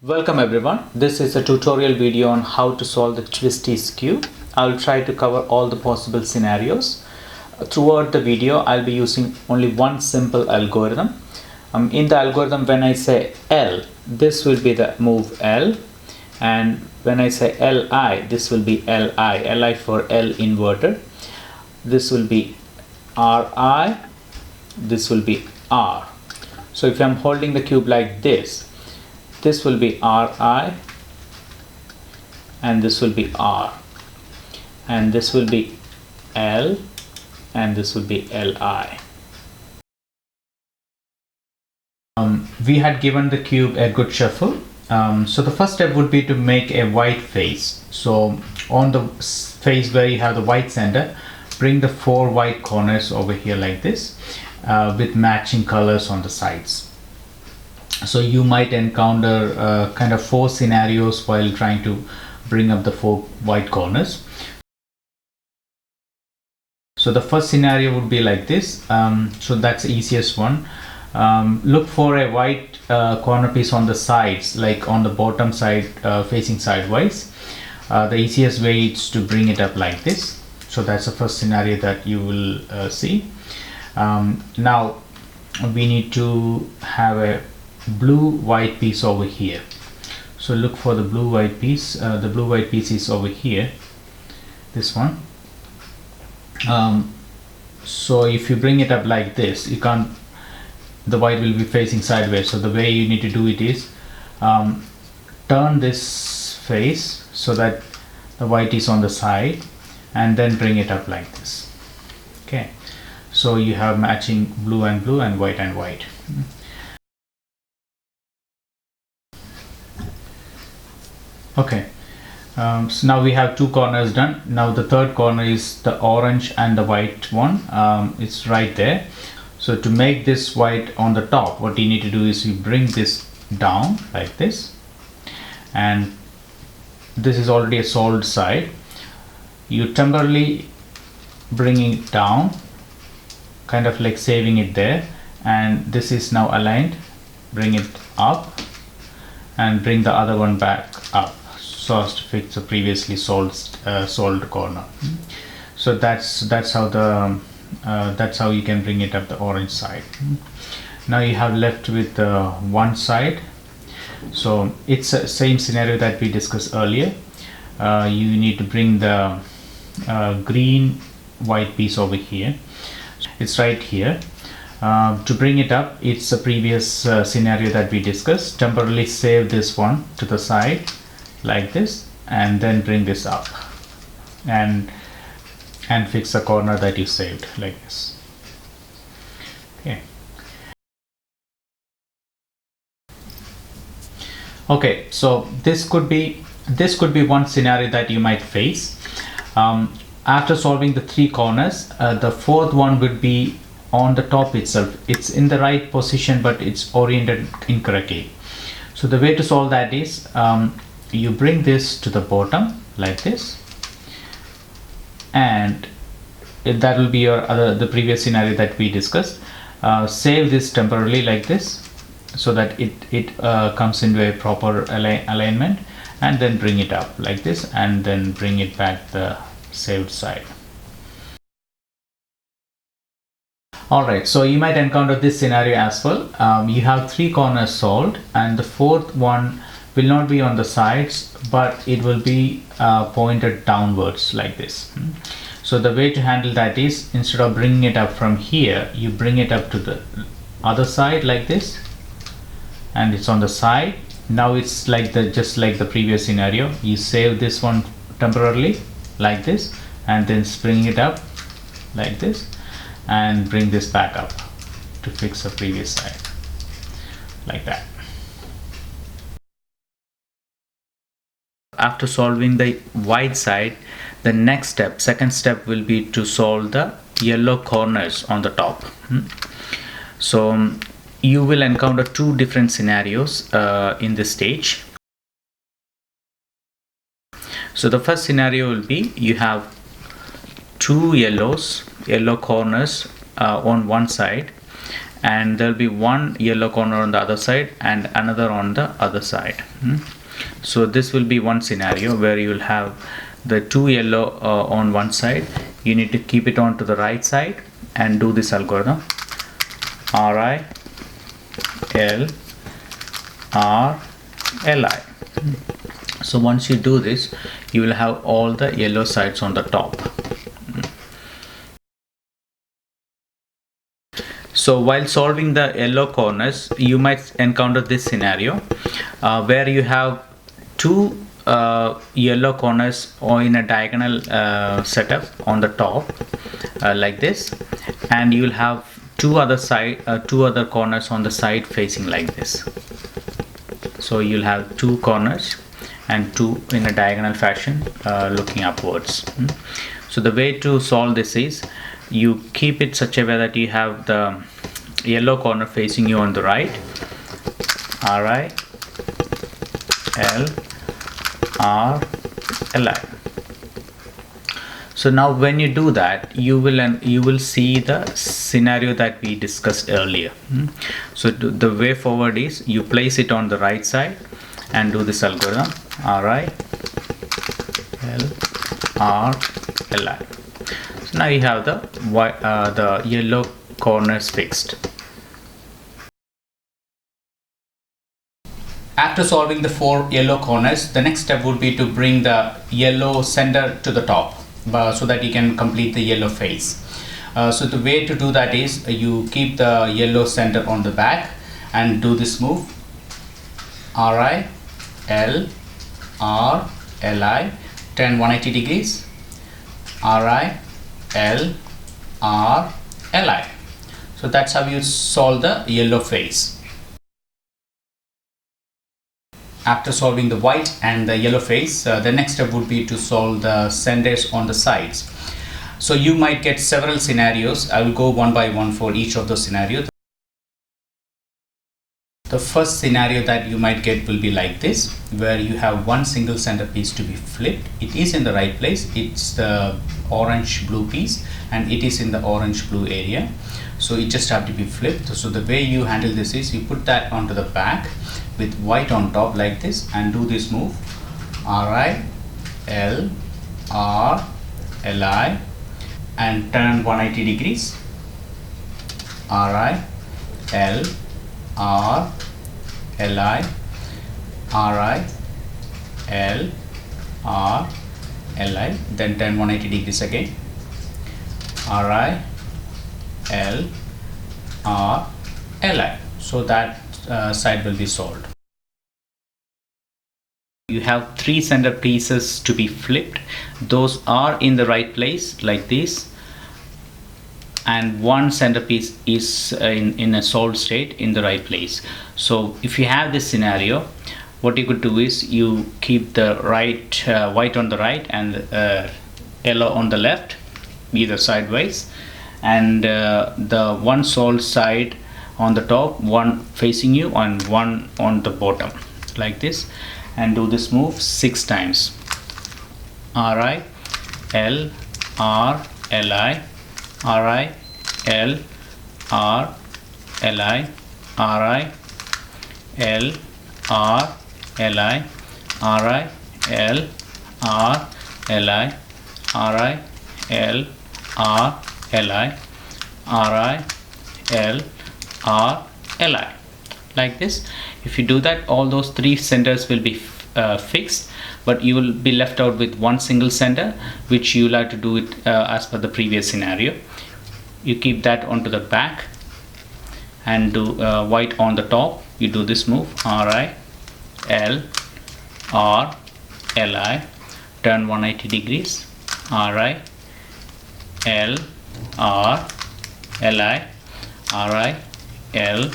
Welcome everyone. This is a tutorial video on how to solve the Twisty Skewb. I'll try to cover all the possible scenarios. Throughout the video, I'll be using only one simple algorithm. In the algorithm, when I say L, this will be the move L, and when I say Li, this will be Li for L inverted. This will be Ri, this will be R. So if I'm holding the cube like this will be Ri, and this will be R, and this will be L, and this will be Li. We had given the cube a good shuffle. So the first step would be to make a white face. So on the face where you have the white center, bring the 4 white corners over here like this, with matching colors on the sides. So you might encounter kind of 4 scenarios while trying to bring up the 4 white corners. So the first scenario would be like this. So that's the easiest one. Look for a white corner piece on the sides, like on the bottom side, facing sidewise. The easiest way is to bring it up like this. So that's the first scenario that you will see. Now we need to have a blue white piece over here. So look for the blue white piece. The blue white piece is over here, this one. So if you bring it up like this, you can't, the white will be facing sideways. So the way you need to do it is turn this face so that the white is on the side, and then bring it up like this. Okay, so you have matching blue and blue and white and white. Okay, so now we have 2 corners done. Now the third corner is the orange and the white one. It's right there. So to make this white on the top, what you need to do is you bring this down like this, and this is already a solved side. You temporarily bring it down, kind of like saving it there, and this is now aligned. Bring it up and bring the other one back up, so as to fix the previously solved corner. So that's how you can bring it up the orange side. Now you have left with one side. So it's the same scenario that we discussed earlier. You need to bring the green white piece over here. It's right here. To bring it up, it's a previous scenario that we discussed. Temporarily save this one to the side like this, and then bring this up and fix the corner that you saved like this. Okay, so this could be one scenario that you might face. After solving the 3 corners, the 4th one would be on the top itself. It's in the right position, but it's oriented incorrectly. So the way to solve that is, you bring this to the bottom like this, and that will be your the previous scenario that we discussed. Save this temporarily like this, so that it comes into a proper alignment, and then bring it up like this, and then bring it back the saved side. Alright, so you might encounter this scenario as well. You have 3 corners solved, and the 4th one will not be on the sides, but it will be pointed downwards like this. So the way to handle that is, instead of bringing it up from here, you bring it up to the other side like this, and it's on the side. Now it's like just like the previous scenario. You save this one temporarily like this, and then bring it up like this, and bring this back up to fix the previous side like that. After solving the white side, the next step, second step, will be to solve the yellow corners on the top. So you will encounter 2 different scenarios in this stage. So the first scenario will be, you have 2 yellow corners on one side, and there'll be one yellow corner on the other side and another on the other side. So this will be one scenario where you will have the two yellow on one side. You need to keep it on to the right side and do this algorithm: Ri, L, R, Li. So once you do this, you will have all the yellow sides on the top. So while solving the yellow corners, you might encounter this scenario where you have two yellow corners or in a diagonal setup on the top like this, and you will have two other corners on the side facing like this. So you'll have two corners and two in a diagonal fashion looking upwards. So the way to solve this is you keep it such a way that you have the yellow corner facing you on the right, Ri, L, R, Li. So now when you do that, you will see the scenario that we discussed earlier. So the way forward is you place it on the right side and do this algorithm: Ri, L, R, Li. So now you have the yellow corners fixed. After solving the four yellow corners, the next step would be to bring the yellow center to the top so that you can complete the yellow face. So the way to do that is you keep the yellow center on the back and do this move: Ri, L, R, Li, turn 180 degrees, Ri, L, R, Li. So that's how you solve the yellow face. After solving the white and the yellow face, the next step would be to solve the centers on the sides. So you might get several scenarios. I will go one by one for each of those scenarios. The first scenario that you might get will be like this, where you have one single centerpiece to be flipped. It is in the right place. It's the orange blue piece and it is in the orange blue area. So it just have to be flipped. So the way you handle this is you put that onto the back with white on top like this and do this move: Ri, L, R, Li, and turn 180 degrees, Ri, L, R, Li, Ri, L, R, Li, then turn 180 degrees again, Ri, L, R, Li. So that side will be solved. You have three center pieces to be flipped. Those are in the right place like this, and one centerpiece is in a solved state in the right place. So if you have this scenario, what you could do is you keep the white on the right and yellow on the left, either sidewise, and the one solved side on the top, one facing you and one on the bottom like this, and do this move 6 times: Ri, L, R, Li, Ri, L, R, Li, Ri, L, R, Li, Ri, L, R, Li, Ri, L, R, Li, Ri, L, R, Li, like this. If you do that, all those three centers will be fixed, but you will be left out with one single center, which you will have to do it as per the previous scenario. You keep that onto the back and do white on the top. You do this move: Ri, L, R, Li, turn 180 degrees, Ri, L, R, Li, Ri, L,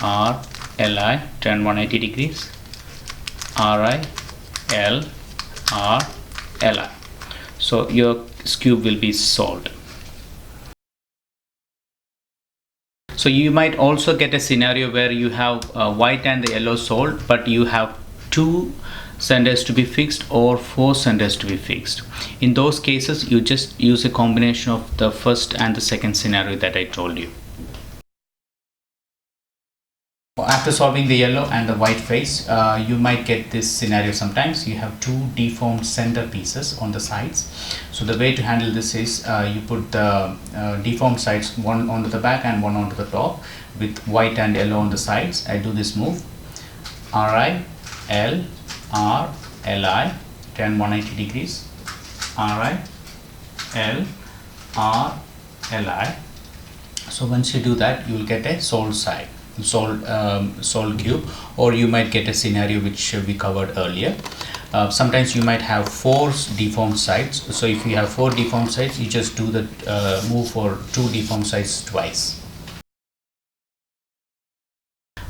R, Li, turn 180 degrees, Ri, L, R, Li. So your skewb will be solved. So you might also get a scenario where you have white and the yellow solved, but you have 2 centers to be fixed or 4 centers to be fixed. In those cases, you just use a combination of the first and the second scenario that I told you. After solving the yellow and the white face, you might get this scenario sometimes. You have two deformed center pieces on the sides. So the way to handle this is you put the deformed sides, one onto the back and one onto the top, with white and yellow on the sides. I do this move, RI, L, R, LI, turn 180 degrees, RI, L, R, LI. So once you do that, you will get a solved side, solved cube, or you might get a scenario which we covered earlier. Sometimes you might have 4 deformed sides. So if you have 4 deformed sides, you just do the move for 2 deformed sides twice.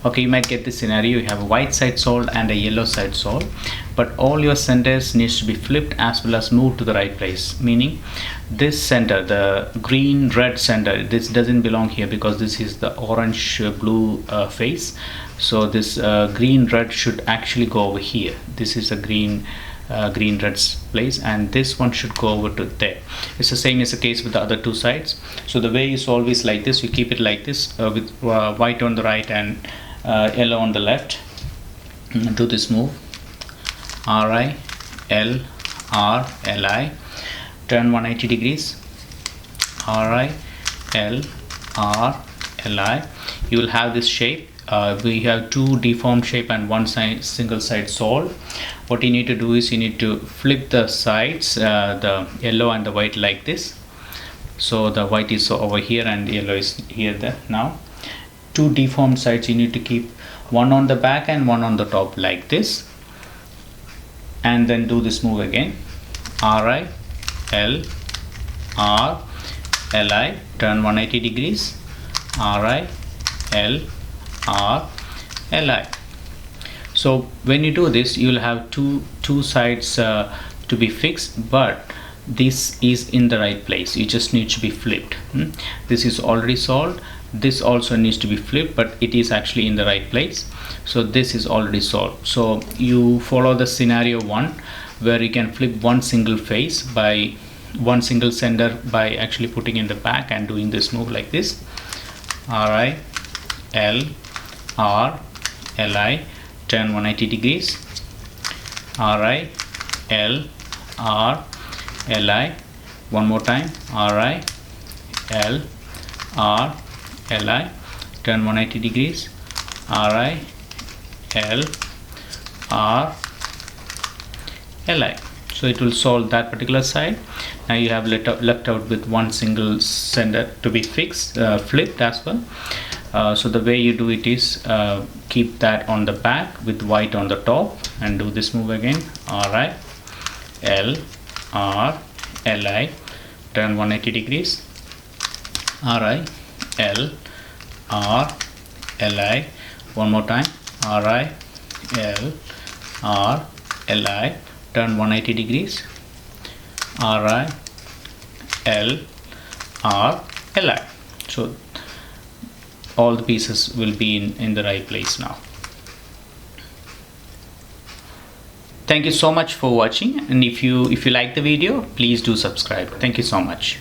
Okay, you might get this scenario. You have a white side solved and a yellow side solved, but all your centers needs to be flipped as well as moved to the right place, meaning this center, the green red center, this doesn't belong here because this is the orange blue face. So this green red should actually go over here. This is a green red's place, and this one should go over to there. It's the same as the case with the other 2 sides. So the way you solve is like this. You keep it like this, with white on the right and yellow on the left. Do this move, RI, L, R, LI, turn 180 degrees, RI, L, R, LI. You will have this shape. We have 2 deformed shape and 1 single side solved. What you need to do is you need to flip the sides, the yellow and the white, like this. So the white is over here and yellow is here. There now 2 deformed sides, you need to keep one on the back and one on the top, like this, and then do this move again, RI, L, R, LI, turn 180 degrees, RI, L, R, LI. So when you do this, you will have two sides to be fixed, but this is in the right place. You just need to be flipped. This is already solved. This also needs to be flipped, but it is actually in the right place. So this is already solved. So you follow the scenario 1, where you can flip one single face by one single center by actually putting in the back and doing this move like this, RI, L, R, LI, turn 180 degrees, RI, L, R, LI. One more time, RI, L, R, LI, turn 180 degrees, RI, L, R, LI. So it will solve that particular side. Now you have left out with one single center to be fixed, flipped as well. So the way you do it is keep that on the back with white on the top, and do this move again, RI, L, R, LI, turn 180 degrees, RI, L, R, LI. One more time, RI, L, R, LI, turn 180 degrees, RI, L, R, LI. So all the pieces will be in the right place now. Thank you so much for watching, and if you like the video, please do subscribe. Thank you so much.